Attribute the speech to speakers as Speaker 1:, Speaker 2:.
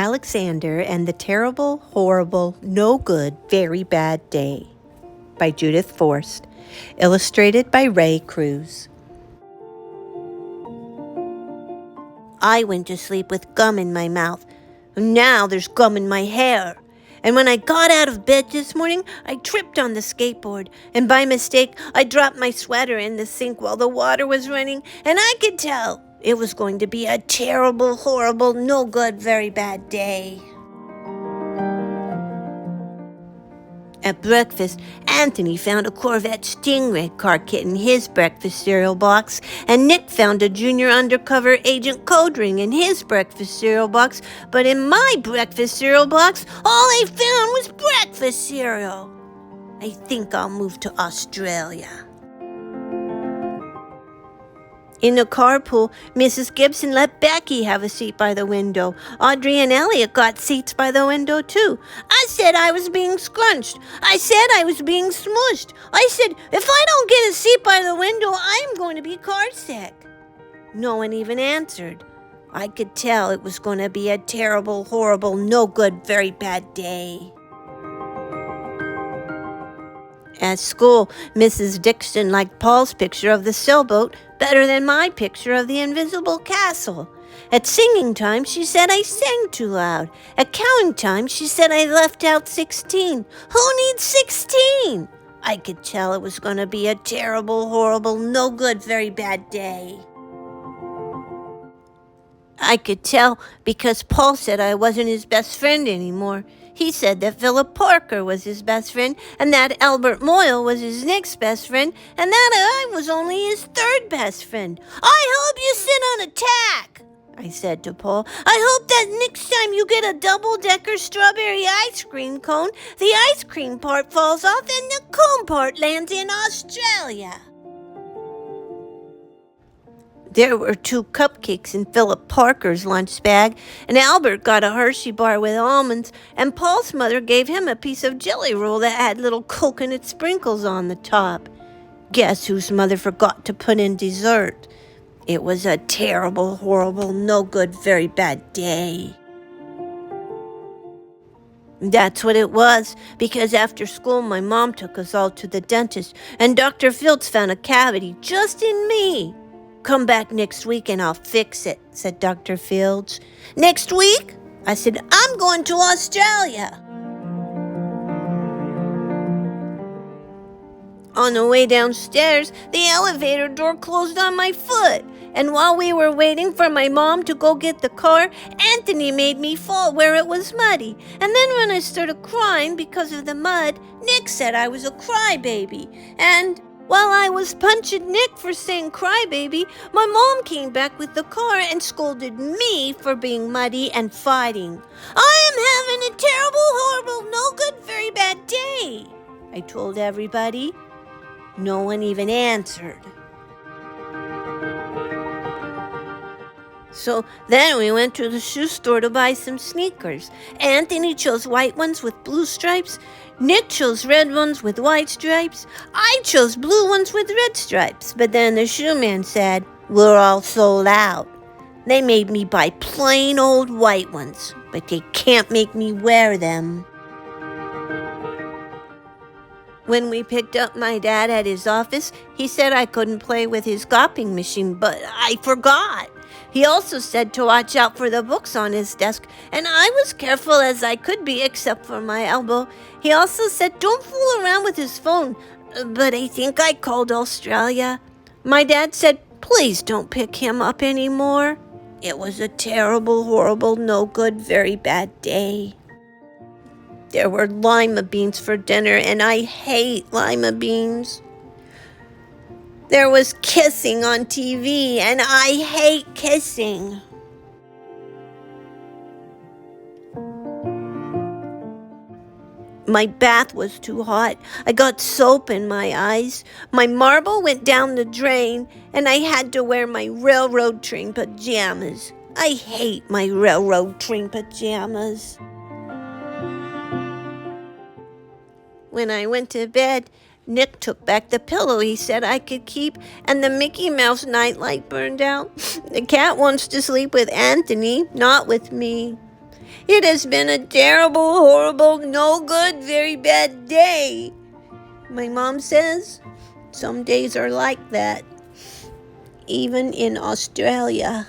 Speaker 1: Alexander and the Terrible, Horrible, No Good, Very Bad Day by Judith Forst, illustrated by Ray Cruz. I went to sleep with gum in my mouth. Now there's gum in my hair. And when I got out of bed this morning, I tripped on the skateboard, and by mistake, I dropped my sweater in the sink while the water was running, and I could tell it was going to be a terrible, horrible, no good, very bad day. At breakfast, Anthony found a Corvette Stingray car kit in his breakfast cereal box, and Nick found a junior undercover agent code ring in his breakfast cereal box, but in my breakfast cereal box, all I found was breakfast cereal. I think I'll move to Australia. In the carpool, Mrs. Gibson let Becky have a seat by the window. Audrey and Elliot got seats by the window, too. I said I was being scrunched. I said I was being smushed. I said, if I don't get a seat by the window, I'm going to be car sick. No one even answered. I could tell it was going to be a terrible, horrible, no good, very bad day. At school, Mrs. Dixon liked Paul's picture of the sailboat better than my picture of the invisible castle. At singing time, she said I sang too loud. At counting time, she said I left out 16. Who needs 16? I could tell it was going to be a terrible, horrible, no good, very bad day. I could tell because Paul said I wasn't his best friend anymore. He said that Philip Parker was his best friend, and that Albert Moyle was his next best friend, and that I was only his third best friend. I hope you sit on a tack, I said to Paul. I hope that next time you get a double-decker strawberry ice cream cone, the ice cream part falls off and the cone part lands in Australia. There were 2 cupcakes in Philip Parker's lunch bag, and Albert got a Hershey bar with almonds, and Paul's mother gave him a piece of jelly roll that had little coconut sprinkles on the top. Guess whose mother forgot to put in dessert? It was a terrible, horrible, no good, very bad day. That's what it was, because after school my mom took us all to the dentist, and Dr. Fields found a cavity just in me. Come back next week and I'll fix it, said Dr. Fields. Next week? I said, I'm going to Australia. On the way downstairs, the elevator door closed on my foot. And while we were waiting for my mom to go get the car, Anthony made me fall where it was muddy. And then when I started crying because of the mud, Nick said I was a crybaby. And while I was punching Nick for saying crybaby, my mom came back with the car and scolded me for being muddy and fighting. I am having a terrible, horrible, no good, very bad day, I told everybody. No one even answered. So then we went to the shoe store to buy some sneakers. Anthony chose white ones with blue stripes. Nick chose red ones with white stripes. I chose blue ones with red stripes. But then the shoe man said, we're all sold out. They made me buy plain old white ones, but they can't make me wear them. When we picked up my dad at his office, he said I couldn't play with his copying machine, but I forgot. He also said to watch out for the books on his desk, and I was careful as I could be except for my elbow. He also said don't fool around with his phone, but I think I called Australia. My dad said please don't pick him up anymore. It was a terrible, horrible, no good, very bad day. There were lima beans for dinner, and I hate lima beans. There was kissing on TV, and I hate kissing. My bath was too hot. I got soap in my eyes. My marble went down the drain, and I had to wear my railroad train pajamas. I hate my railroad train pajamas. When I went to bed, Nick took back the pillow he said I could keep, and the Mickey Mouse nightlight burned out. The cat wants to sleep with Anthony, not with me. It has been a terrible, horrible, no good, very bad day. My mom says some days are like that, even in Australia.